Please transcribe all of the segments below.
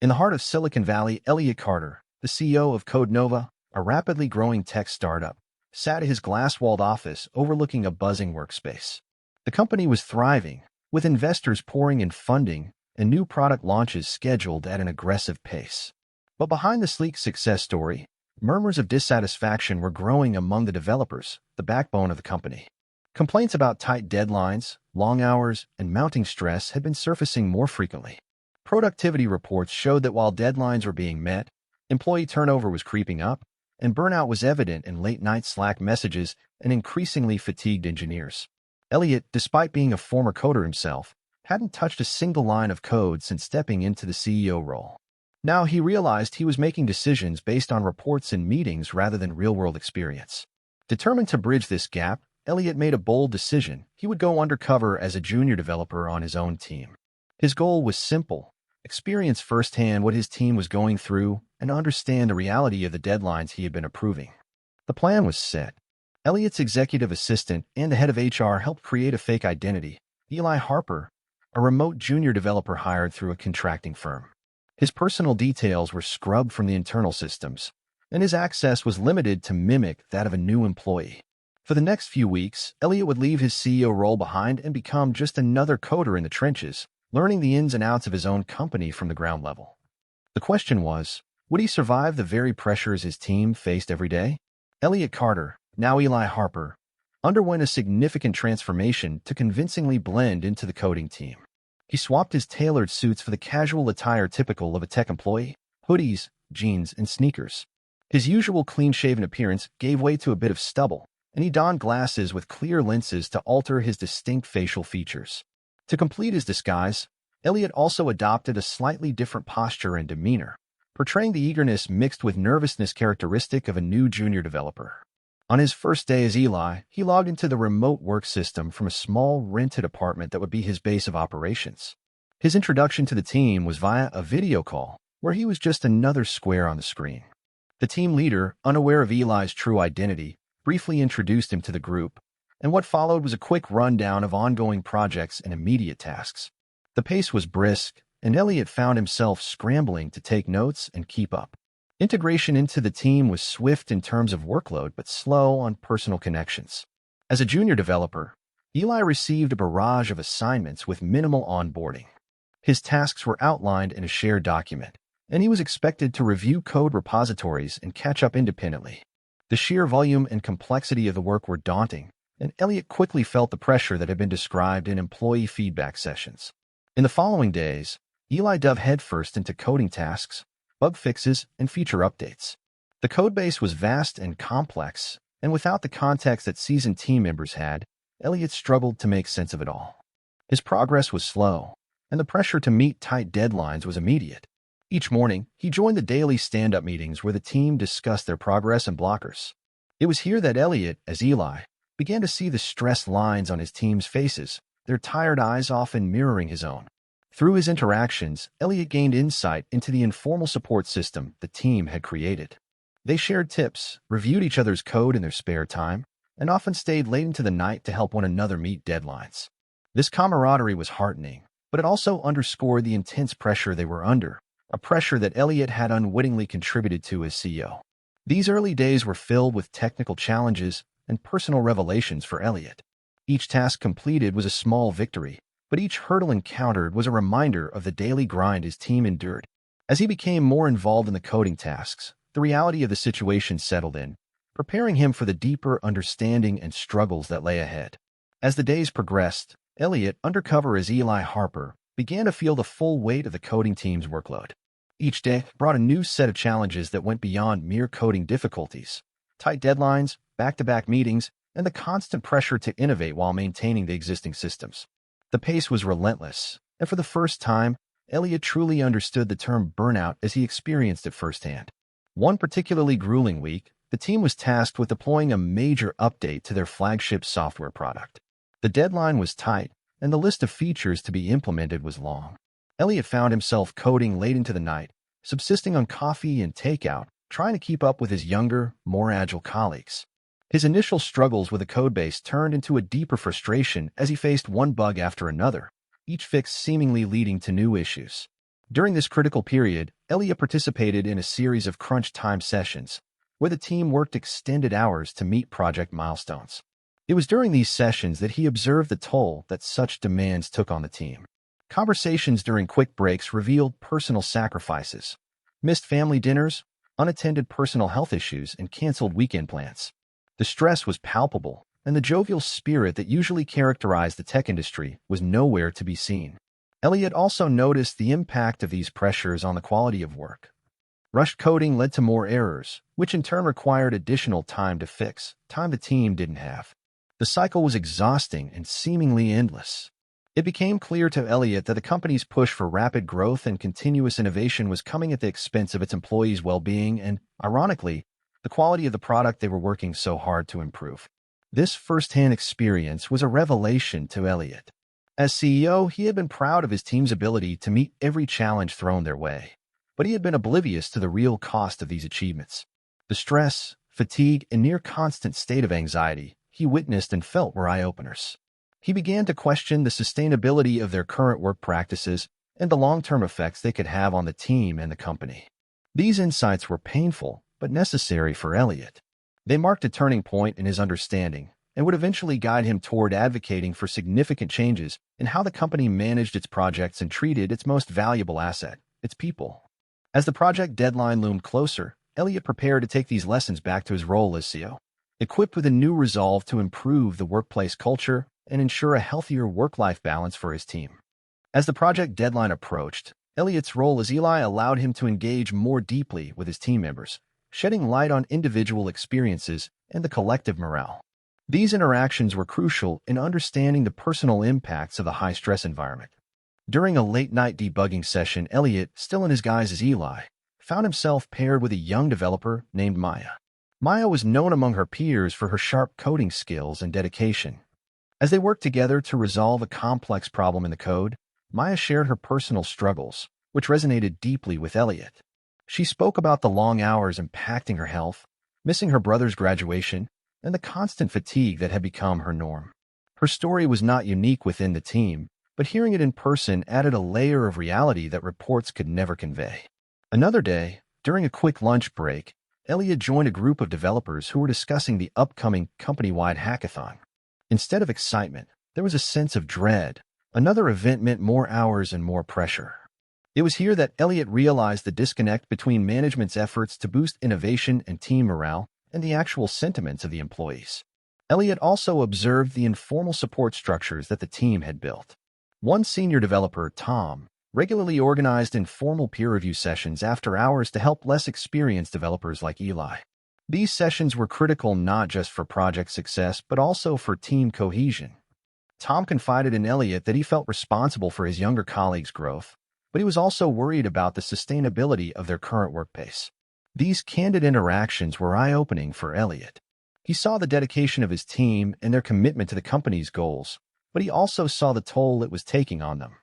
In the heart of Silicon Valley, Elliot Carter, the CEO of CodeNova, a rapidly growing tech startup, sat at his glass-walled office overlooking a buzzing workspace. The company was thriving, with investors pouring in funding and new product launches scheduled at an aggressive pace. But behind the sleek success story, murmurs of dissatisfaction were growing among the developers, the backbone of the company. Complaints about tight deadlines, long hours, and mounting stress had been surfacing more frequently. Productivity reports showed that while deadlines were being met, employee turnover was creeping up, and burnout was evident in late-night Slack messages and increasingly fatigued engineers. Elliot, despite being a former coder himself, hadn't touched a single line of code since stepping into the CEO role. Now he realized he was making decisions based on reports and meetings rather than real-world experience. Determined to bridge this gap, Elliot made a bold decision. He would go undercover as a junior developer on his own team. His goal was simple: experience firsthand what his team was going through and understand the reality of the deadlines he had been approving. The plan was set. Elliot's executive assistant and the head of HR helped create a fake identity, Eli Harper, a remote junior developer hired through a contracting firm. His personal details were scrubbed from the internal systems, and his access was limited to mimic that of a new employee. For the next few weeks, Elliot would leave his CEO role behind and become just another coder in the trenches, learning the ins and outs of his own company from the ground level. The question was, would he survive the very pressures his team faced every day? Elliot Carter, now Eli Harper, underwent a significant transformation to convincingly blend into the coding team. He swapped his tailored suits for the casual attire typical of a tech employee: hoodies, jeans, and sneakers. His usual clean-shaven appearance gave way to a bit of stubble, and he donned glasses with clear lenses to alter his distinct facial features. To complete his disguise, Elliot also adopted a slightly different posture and demeanor, portraying the eagerness mixed with nervousness characteristic of a new junior developer. On his first day as Eli, he logged into the remote work system from a small rented apartment that would be his base of operations. His introduction to the team was via a video call, where he was just another square on the screen. The team leader, unaware of Eli's true identity, briefly introduced him to the group, and what followed was a quick rundown of ongoing projects and immediate tasks. The pace was brisk, and Elliot found himself scrambling to take notes and keep up. Integration into the team was swift in terms of workload but slow on personal connections. As a junior developer, Eli received a barrage of assignments with minimal onboarding. His tasks were outlined in a shared document, and he was expected to review code repositories and catch up independently. The sheer volume and complexity of the work were daunting, and Elliot quickly felt the pressure that had been described in employee feedback sessions. In the following days, Eli dove headfirst into coding tasks, bug fixes, and feature updates. The codebase was vast and complex, and without the context that seasoned team members had, Elliot struggled to make sense of it all. His progress was slow, and the pressure to meet tight deadlines was immediate. Each morning, he joined the daily stand-up meetings where the team discussed their progress and blockers. It was here that Elliot, as Eli, began to see the stressed lines on his team's faces, their tired eyes often mirroring his own. Through his interactions, Elliot gained insight into the informal support system the team had created. They shared tips, reviewed each other's code in their spare time, and often stayed late into the night to help one another meet deadlines. This camaraderie was heartening, but it also underscored the intense pressure they were under, a pressure that Elliot had unwittingly contributed to as CEO. These early days were filled with technical challenges and personal revelations for Elliot. Each task completed was a small victory, but each hurdle encountered was a reminder of the daily grind his team endured. As he became more involved in the coding tasks, the reality of the situation settled in, preparing him for the deeper understanding and struggles that lay ahead. As the days progressed, Elliot, undercover as Eli Harper, began to feel the full weight of the coding team's workload. Each day brought a new set of challenges that went beyond mere coding difficulties: tight deadlines, back-to-back meetings, and the constant pressure to innovate while maintaining the existing systems. The pace was relentless, and for the first time, Elliot truly understood the term burnout as he experienced it firsthand. One particularly grueling week, the team was tasked with deploying a major update to their flagship software product. The deadline was tight, and the list of features to be implemented was long. Elliot found himself coding late into the night, subsisting on coffee and takeout, trying to keep up with his younger, more agile colleagues. His initial struggles with the codebase turned into a deeper frustration as he faced one bug after another, each fix seemingly leading to new issues. During this critical period, Elliot participated in a series of crunch time sessions, where the team worked extended hours to meet project milestones. It was during these sessions that he observed the toll that such demands took on the team. Conversations during quick breaks revealed personal sacrifices, missed family dinners, unattended personal health issues, and canceled weekend plans. The stress was palpable, and the jovial spirit that usually characterized the tech industry was nowhere to be seen. Elliot also noticed the impact of these pressures on the quality of work. Rushed coding led to more errors, which in turn required additional time to fix, time the team didn't have. The cycle was exhausting and seemingly endless. It became clear to Elliot that the company's push for rapid growth and continuous innovation was coming at the expense of its employees' well-being and, ironically, the quality of the product they were working so hard to improve. This first-hand experience was a revelation to Elliot. As CEO, he had been proud of his team's ability to meet every challenge thrown their way, but he had been oblivious to the real cost of these achievements. The stress, fatigue, and near-constant state of anxiety he witnessed and felt were eye-openers. He began to question the sustainability of their current work practices and the long-term effects they could have on the team and the company. These insights were painful, but necessary for Elliot. They marked a turning point in his understanding and would eventually guide him toward advocating for significant changes in how the company managed its projects and treated its most valuable asset, its people. As the project deadline loomed closer, Elliot prepared to take these lessons back to his role as CEO, equipped with a new resolve to improve the workplace culture and ensure a healthier work-life balance for his team. As the project deadline approached, Elliot's role as Eli allowed him to engage more deeply with his team members, shedding light on individual experiences and the collective morale. These interactions were crucial in understanding the personal impacts of the high-stress environment. During a late-night debugging session, Elliot, still in his guise as Eli, found himself paired with a young developer named Maya. Maya was known among her peers for her sharp coding skills and dedication. As they worked together to resolve a complex problem in the code, Maya shared her personal struggles, which resonated deeply with Elliot. She spoke about the long hours impacting her health, missing her brother's graduation, and the constant fatigue that had become her norm. Her story was not unique within the team, but hearing it in person added a layer of reality that reports could never convey. Another day, during a quick lunch break, Elliot joined a group of developers who were discussing the upcoming company-wide hackathon. Instead of excitement, there was a sense of dread. Another event meant more hours and more pressure. It was here that Elliot realized the disconnect between management's efforts to boost innovation and team morale and the actual sentiments of the employees. Elliot also observed the informal support structures that the team had built. One senior developer, Tom, regularly organized informal peer review sessions after hours to help less experienced developers like Eli. These sessions were critical not just for project success, but also for team cohesion. Tom confided in Elliot that he felt responsible for his younger colleagues' growth, but he was also worried about the sustainability of their current work pace. These candid interactions were eye-opening for Elliot. He saw the dedication of his team and their commitment to the company's goals, but he also saw the toll it was taking on them.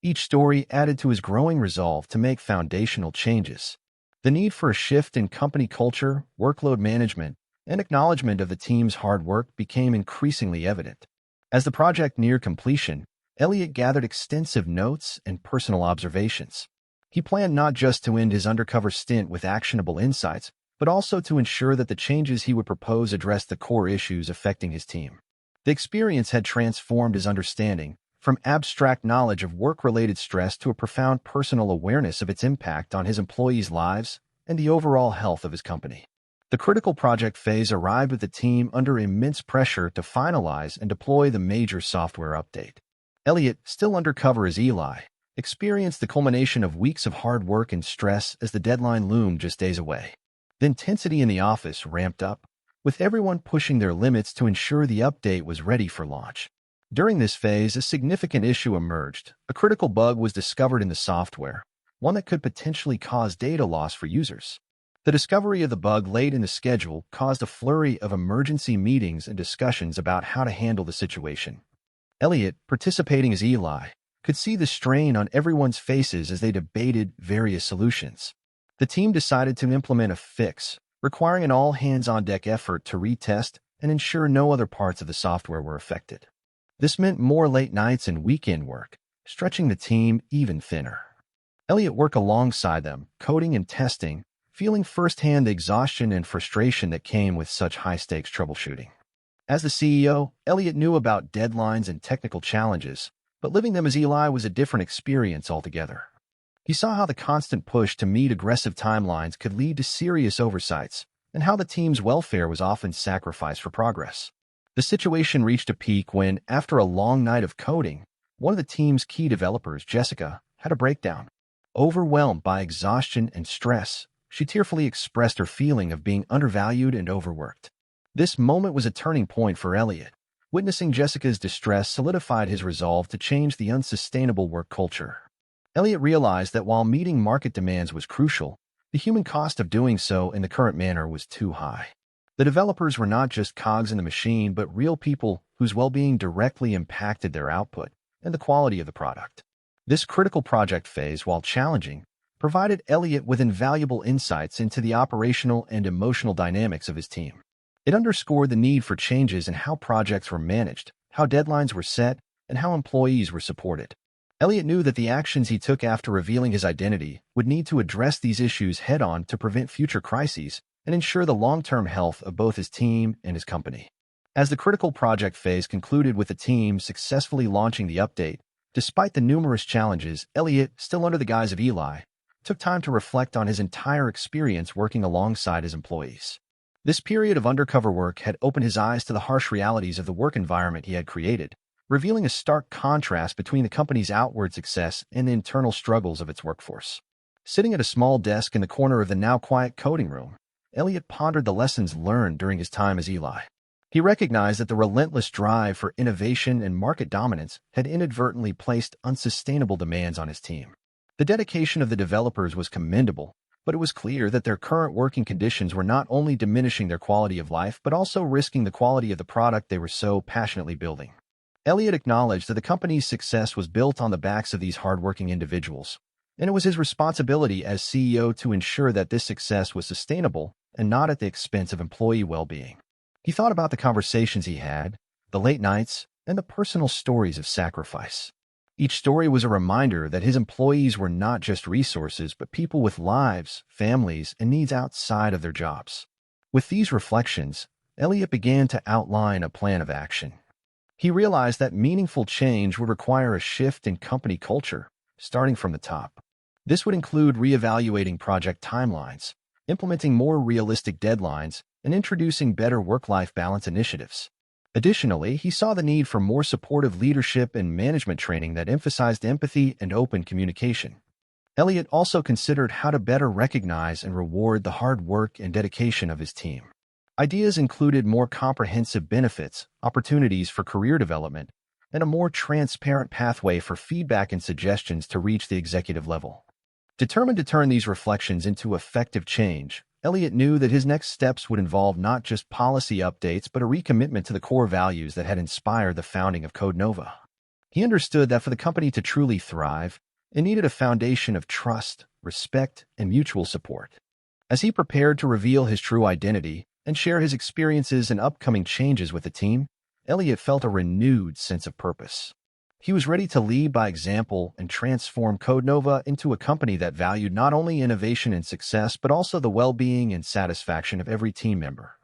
Each story added to his growing resolve to make foundational changes. The need for a shift in company culture, workload management, and acknowledgement of the team's hard work became increasingly evident. As the project neared completion, Elliot gathered extensive notes and personal observations. He planned not just to end his undercover stint with actionable insights, but also to ensure that the changes he would propose addressed the core issues affecting his team. The experience had transformed his understanding, from abstract knowledge of work-related stress to a profound personal awareness of its impact on his employees' lives and the overall health of his company. The critical project phase arrived with the team under immense pressure to finalize and deploy the major software update. Elliot, still undercover as Eli, experienced the culmination of weeks of hard work and stress as the deadline loomed just days away. The intensity in the office ramped up, with everyone pushing their limits to ensure the update was ready for launch. During this phase, a significant issue emerged. A critical bug was discovered in the software, one that could potentially cause data loss for users. The discovery of the bug late in the schedule caused a flurry of emergency meetings and discussions about how to handle the situation. Elliot, participating as Eli, could see the strain on everyone's faces as they debated various solutions. The team decided to implement a fix, requiring an all-hands-on-deck effort to retest and ensure no other parts of the software were affected. This meant more late nights and weekend work, stretching the team even thinner. Elliot worked alongside them, coding and testing, feeling firsthand the exhaustion and frustration that came with such high-stakes troubleshooting. As the CEO, Elliot knew about deadlines and technical challenges, but living them as Eli was a different experience altogether. He saw how the constant push to meet aggressive timelines could lead to serious oversights, and how the team's welfare was often sacrificed for progress. The situation reached a peak when, after a long night of coding, one of the team's key developers, Jessica, had a breakdown. Overwhelmed by exhaustion and stress, she tearfully expressed her feeling of being undervalued and overworked. This moment was a turning point for Elliot. Witnessing Jessica's distress solidified his resolve to change the unsustainable work culture. Elliot realized that while meeting market demands was crucial, the human cost of doing so in the current manner was too high. The developers were not just cogs in the machine, but real people whose well-being directly impacted their output and the quality of the product. This critical project phase, while challenging, provided Elliot with invaluable insights into the operational and emotional dynamics of his team. It underscored the need for changes in how projects were managed, how deadlines were set, and how employees were supported. Elliot knew that the actions he took after revealing his identity would need to address these issues head-on to prevent future crises and ensure the long-term health of both his team and his company. As the critical project phase concluded with the team successfully launching the update, despite the numerous challenges, Elliot, still under the guise of Eli, took time to reflect on his entire experience working alongside his employees. This period of undercover work had opened his eyes to the harsh realities of the work environment he had created, revealing a stark contrast between the company's outward success and the internal struggles of its workforce. Sitting at a small desk in the corner of the now quiet coding room, Elliot pondered the lessons learned during his time as Eli. He recognized that the relentless drive for innovation and market dominance had inadvertently placed unsustainable demands on his team. The dedication of the developers was commendable, but it was clear that their current working conditions were not only diminishing their quality of life but also risking the quality of the product they were so passionately building. Elliot acknowledged that the company's success was built on the backs of these hardworking individuals, and it was his responsibility as CEO to ensure that this success was sustainable and not at the expense of employee well-being. He thought about the conversations he had, the late nights, and the personal stories of sacrifice. Each story was a reminder that his employees were not just resources, but people with lives, families, and needs outside of their jobs. With these reflections, Elliot began to outline a plan of action. He realized that meaningful change would require a shift in company culture, starting from the top. This would include reevaluating project timelines, implementing more realistic deadlines, and introducing better work-life balance initiatives. Additionally, he saw the need for more supportive leadership and management training that emphasized empathy and open communication. Elliot also considered how to better recognize and reward the hard work and dedication of his team. Ideas included more comprehensive benefits, opportunities for career development, and a more transparent pathway for feedback and suggestions to reach the executive level. Determined to turn these reflections into effective change, Elliot knew that his next steps would involve not just policy updates but a recommitment to the core values that had inspired the founding of CodeNova. He understood that for the company to truly thrive, it needed a foundation of trust, respect, and mutual support. As he prepared to reveal his true identity and share his experiences and upcoming changes with the team, Elliot felt a renewed sense of purpose. He was ready to lead by example and transform CodeNova into a company that valued not only innovation and success, but also the well-being and satisfaction of every team member.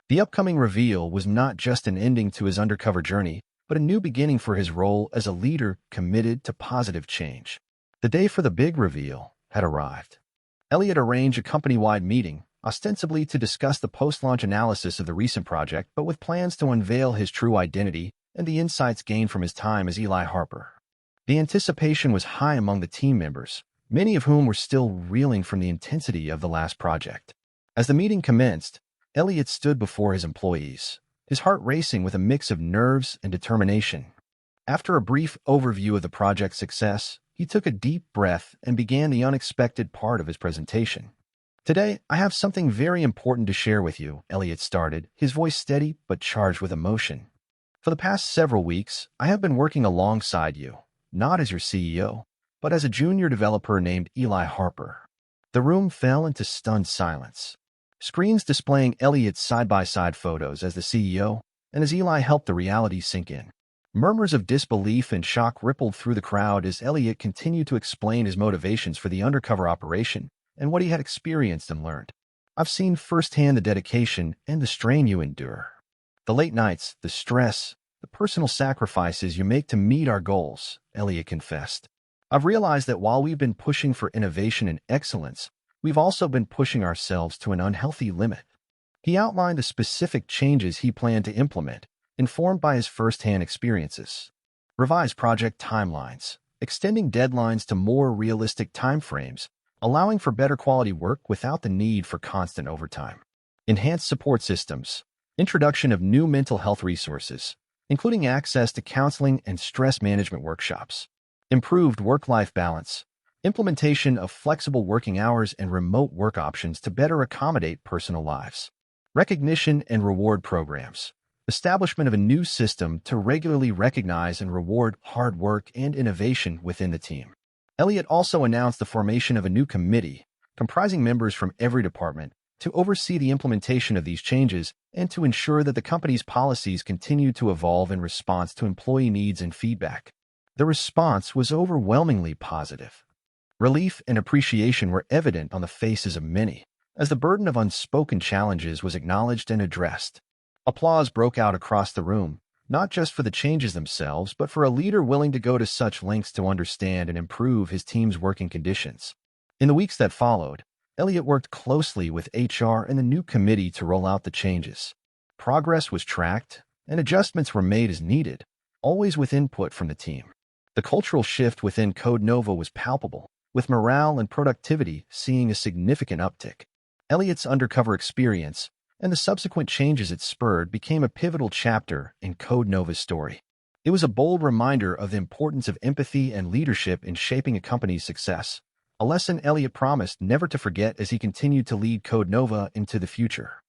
The upcoming reveal was not just an ending to his undercover journey, but a new beginning for his role as a leader committed to positive change. The day for the big reveal had arrived. Elliot arranged a company-wide meeting, ostensibly to discuss the post-launch analysis of the recent project, but with plans to unveil his true identity and the insights gained from his time as Eli Harper. The anticipation was high among the team members, many of whom were still reeling from the intensity of the last project. As the meeting commenced, Elliot stood before his employees, his heart racing with a mix of nerves and determination. After a brief overview of the project's success, he took a deep breath and began the unexpected part of his presentation. "Today, I have something very important to share with you," Elliot started, his voice steady but charged with emotion. "For the past several weeks, I have been working alongside you, not as your CEO, but as a junior developer named Eli Harper." The room fell into stunned silence. Screens displaying Elliot's side-by-side photos as the CEO and as Eli helped the reality sink in. Murmurs of disbelief and shock rippled through the crowd as Elliot continued to explain his motivations for the undercover operation and what he had experienced and learned. I've seen firsthand the dedication and the strain you endure. The late nights, the stress, the personal sacrifices you make to meet our goals, Elliot confessed. I've realized that while we've been pushing for innovation and excellence, we've also been pushing ourselves to an unhealthy limit. He outlined the specific changes he planned to implement, informed by his first-hand experiences. Revise project timelines, extending deadlines to more realistic timeframes, allowing for better quality work without the need for constant overtime. Enhanced support systems, introduction of new mental health resources, including access to counseling and stress management workshops. Improved work-life balance, implementation of flexible working hours and remote work options to better accommodate personal lives. Recognition and reward programs, establishment of a new system to regularly recognize and reward hard work and innovation within the team. Elliot also announced the formation of a new committee, comprising members from every department, to oversee the implementation of these changes and to ensure that the company's policies continue to evolve in response to employee needs and feedback. The response was overwhelmingly positive. Relief and appreciation were evident on the faces of many, as the burden of unspoken challenges was acknowledged and addressed. Applause broke out across the room, not just for the changes themselves, but for a leader willing to go to such lengths to understand and improve his team's working conditions. In the weeks that followed, Elliot worked closely with HR and the new committee to roll out the changes. Progress was tracked, and adjustments were made as needed, always with input from the team. The cultural shift within Code Nova was palpable, with morale and productivity seeing a significant uptick. Elliot's undercover experience and the subsequent changes it spurred became a pivotal chapter in Code Nova's story. It was a bold reminder of the importance of empathy and leadership in shaping a company's success, a lesson Elliot promised never to forget as he continued to lead Code Nova into the future.